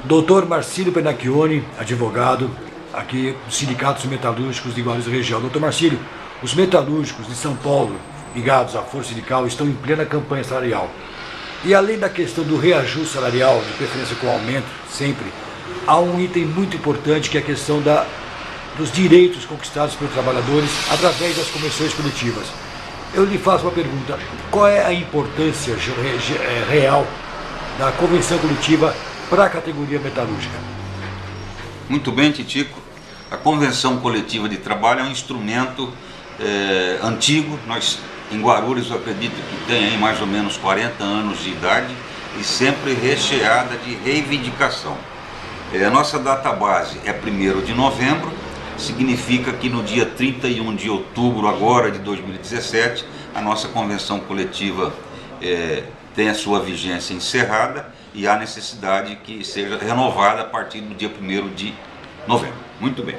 Doutor Marcílio Penacchione, advogado, aqui dos Sindicatos Metalúrgicos de Guarulhos e região. Doutor Marcílio, os metalúrgicos de São Paulo, ligados à Força Sindical, estão em plena campanha salarial. E além da questão do reajuste salarial, de preferência com aumento, sempre, há um item muito importante que é a questão dos direitos conquistados pelos trabalhadores através das convenções coletivas. Eu lhe faço uma pergunta: qual é a importância real da convenção coletiva para a categoria metalúrgica? Muito bem, Titico. A convenção coletiva de trabalho é um instrumento antigo. Nós, em Guarulhos, eu acredito que tem aí mais ou menos 40 anos de idade e sempre recheada de reivindicação. A nossa data base é 1º de novembro, significa que no dia 31 de outubro agora de 2017, a nossa convenção coletiva tem a sua vigência encerrada e há necessidade que seja renovada a partir do dia 1º de novembro. Muito bem.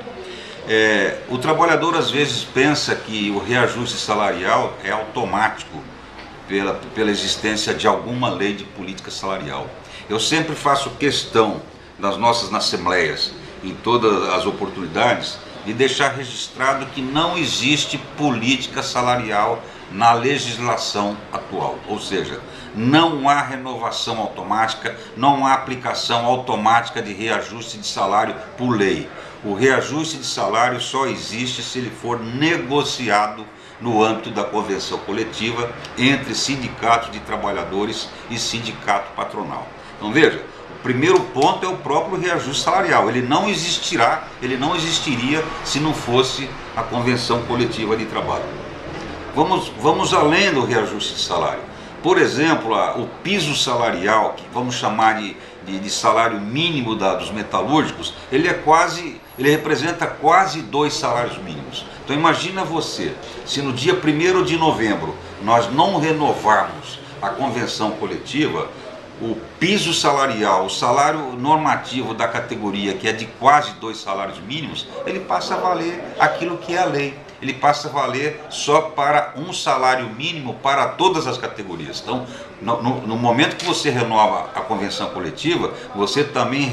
O trabalhador às vezes pensa que o reajuste salarial é automático pela existência de alguma lei de política salarial. Eu sempre faço questão das nossas assembleias, em todas as oportunidades, de deixar registrado que não existe política salarial na legislação atual, ou seja, não há renovação automática, não há aplicação automática de reajuste de salário por lei. O reajuste de salário só existe se ele for negociado no âmbito da convenção coletiva entre sindicatos de trabalhadores e sindicato patronal. Então veja, o primeiro ponto é o próprio reajuste salarial. Ele não existiria se não fosse a convenção coletiva de trabalho. Vamos além do reajuste de salário. Por exemplo, o piso salarial, que vamos chamar de salário mínimo dos metalúrgicos, ele representa quase 2 salários mínimos. Então imagina você, se no dia 1º de novembro nós não renovarmos a convenção coletiva, o piso salarial, o salário normativo da categoria, que é de quase 2 salários mínimos, ele passa a valer aquilo que é a lei. Ele passa a valer só para um salário mínimo para todas as categorias. Então, no momento que você renova a convenção coletiva, você também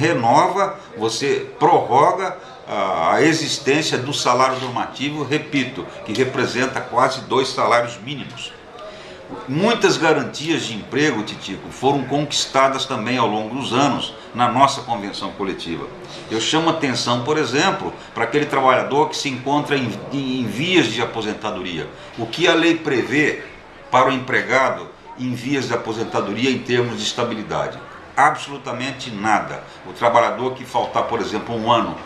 você prorroga a existência do salário normativo, repito, que representa quase 2 salários mínimos. Muitas garantias de emprego, Titico, foram conquistadas também ao longo dos anos na nossa convenção coletiva. Eu chamo atenção, por exemplo, para aquele trabalhador que se encontra em vias de aposentadoria. O que a lei prevê para o empregado em vias de aposentadoria em termos de estabilidade? Absolutamente nada. O trabalhador que faltar, por exemplo, um ano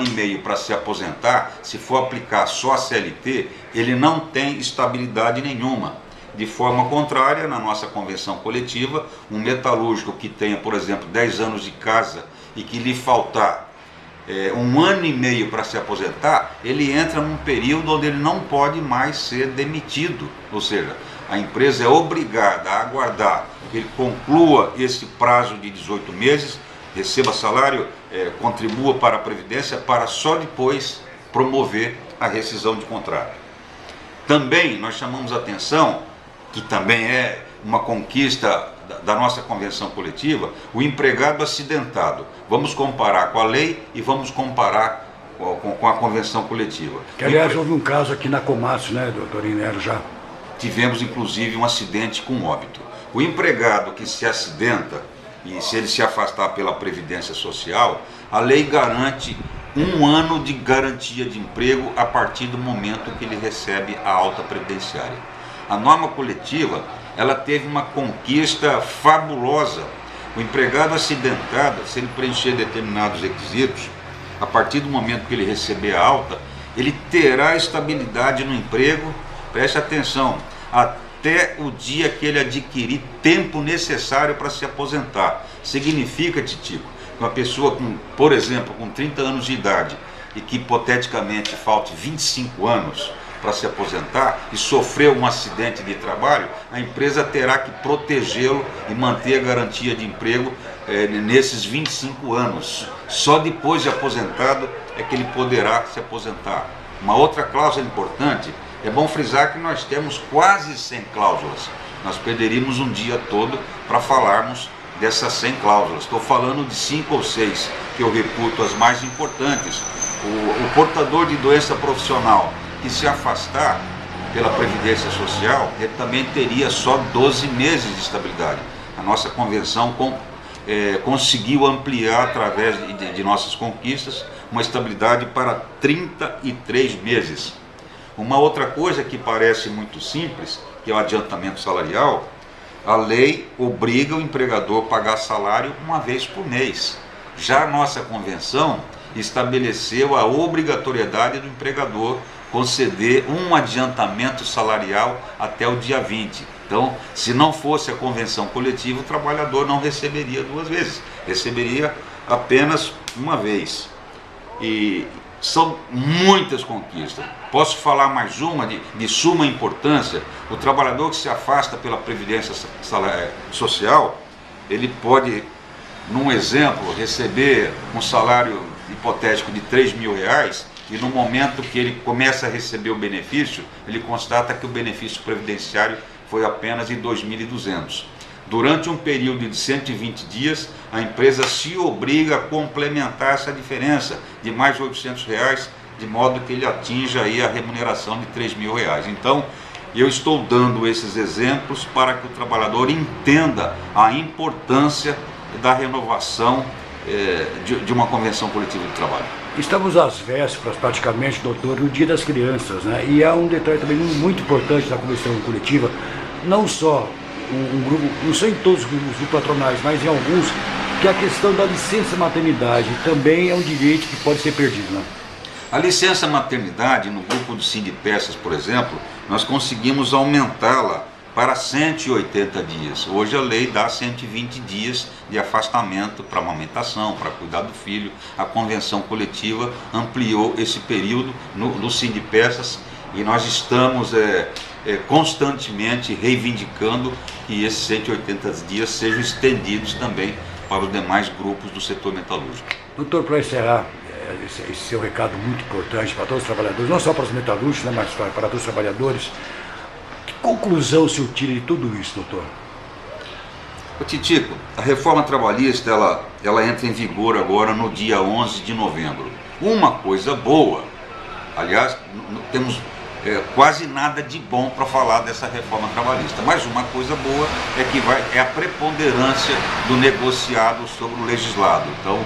e meio para se aposentar, se for aplicar só a CLT, ele não tem estabilidade nenhuma. De forma contrária, na nossa convenção coletiva, um metalúrgico que tenha, por exemplo, 10 anos de casa e que lhe faltar um ano e meio para se aposentar, ele entra num período onde ele não pode mais ser demitido. Ou seja, a empresa é obrigada a aguardar que ele conclua esse prazo de 18 meses, receba salário, contribua para a Previdência, para só depois promover a rescisão de contrato. Também nós chamamos a atenção, que também é uma conquista da nossa convenção coletiva, o empregado acidentado. Vamos comparar com a lei e vamos comparar com a convenção coletiva. Que, aliás, houve um caso aqui na Komatsu, né, doutor Inero, já? Tivemos, inclusive, um acidente com óbito. O empregado que se acidenta, e se ele se afastar pela Previdência Social, a lei garante 1 ano de garantia de emprego a partir do momento que ele recebe a alta previdenciária. A norma coletiva, ela teve uma conquista fabulosa. O empregado acidentado, se ele preencher determinados requisitos, a partir do momento que ele receber a alta, ele terá estabilidade no emprego, preste atenção, até o dia que ele adquirir tempo necessário para se aposentar. Significa, Titico, que uma pessoa, por exemplo, com 30 anos de idade e que hipoteticamente falte 25 anos para se aposentar e sofreu um acidente de trabalho, a empresa terá que protegê-lo e manter a garantia de emprego nesses 25 anos. Só depois de aposentado é que ele poderá se aposentar. Uma outra cláusula importante, é bom frisar que nós temos quase 100 cláusulas. Nós perderíamos um dia todo para falarmos dessas 100 cláusulas. Estou falando de 5 ou 6 que eu reputo as mais importantes. O portador de doença profissional que se afastar pela Previdência Social, ele também teria só 12 meses de estabilidade. A nossa convenção conseguiu ampliar, através de nossas conquistas, uma estabilidade para 33 meses. Uma outra coisa que parece muito simples, que é o adiantamento salarial, a lei obriga o empregador a pagar salário uma vez por mês. Já a nossa convenção estabeleceu a obrigatoriedade do empregador conceder um adiantamento salarial até o dia 20. Então, se não fosse a convenção coletiva, o trabalhador não receberia 2 vezes, receberia apenas uma vez. E são muitas conquistas. Posso falar mais uma de suma importância. O trabalhador que se afasta pela Previdência Social, ele pode, num exemplo, receber um salário hipotético de R$3.000, e no momento que ele começa a receber o benefício, ele constata que o benefício previdenciário foi apenas de R$2.200. Durante um período de 120 dias, a empresa se obriga a complementar essa diferença de mais de R$800, de modo que ele atinja aí a remuneração de R$3.000. Então, eu estou dando esses exemplos para que o trabalhador entenda a importância da renovação de uma convenção coletiva de trabalho. Estamos às vésperas, praticamente, doutor, do Dia das Crianças, né? E há um detalhe também muito importante da convenção coletiva, não só um grupo, não só em todos os grupos patronais, mas em alguns, que a questão da licença maternidade também é um direito que pode ser perdido, né? A licença maternidade, no grupo do Sindipeças, por exemplo, nós conseguimos aumentá-la para 180 dias. Hoje a lei dá 120 dias de afastamento para amamentação, para cuidar do filho. A convenção coletiva ampliou esse período no Sindipeças, e nós estamos constantemente reivindicando que esses 180 dias sejam estendidos também para os demais grupos do setor metalúrgico. Doutor, para encerrar, esse seu recado muito importante para todos os trabalhadores, não só para os metalúrgicos, né, mas para todos os trabalhadores, que conclusão se tira de tudo isso, doutor? Titico, a reforma trabalhista ela entra em vigor agora no dia 11 de novembro. Uma coisa boa, aliás, temos quase nada de bom para falar dessa reforma trabalhista, mas uma coisa boa é que é a preponderância do negociado sobre o legislado. Então,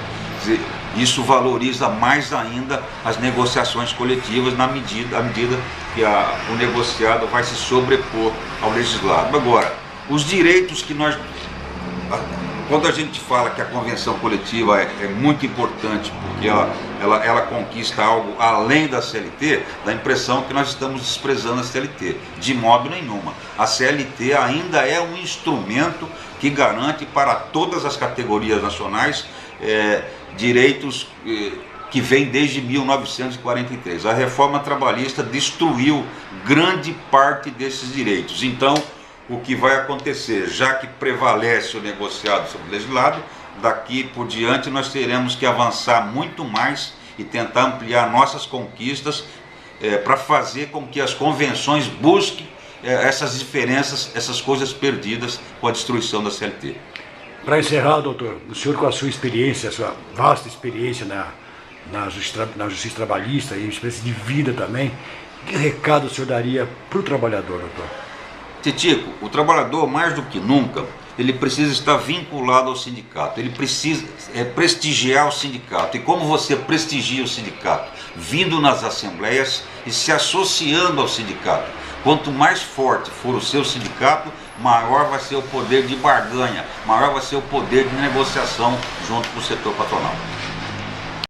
isso valoriza mais ainda as negociações coletivas à medida que o negociado vai se sobrepor ao legislado. Agora, os direitos que nós... Quando a gente fala que a convenção coletiva é muito importante porque ela conquista algo além da CLT, dá a impressão que nós estamos desprezando a CLT. De modo nenhuma. A CLT ainda é um instrumento que garante para todas as categorias nacionais direitos que vêm desde 1943. A reforma trabalhista destruiu grande parte desses direitos. Então, o que vai acontecer, já que prevalece o negociado sobre o legislado, daqui por diante nós teremos que avançar muito mais e tentar ampliar nossas conquistas para fazer com que as convenções busquem essas diferenças, essas coisas perdidas com a destruição da CLT. Para encerrar, doutor, o senhor com a sua experiência, a sua vasta experiência na justiça trabalhista e experiência de vida também, que recado o senhor daria para o trabalhador, doutor? Titico, o trabalhador, mais do que nunca, ele precisa estar vinculado ao sindicato, ele precisa prestigiar o sindicato. E como você prestigia o sindicato? Vindo nas assembleias e se associando ao sindicato. Quanto mais forte for o seu sindicato, maior vai ser o poder de barganha, maior vai ser o poder de negociação junto com o setor patronal.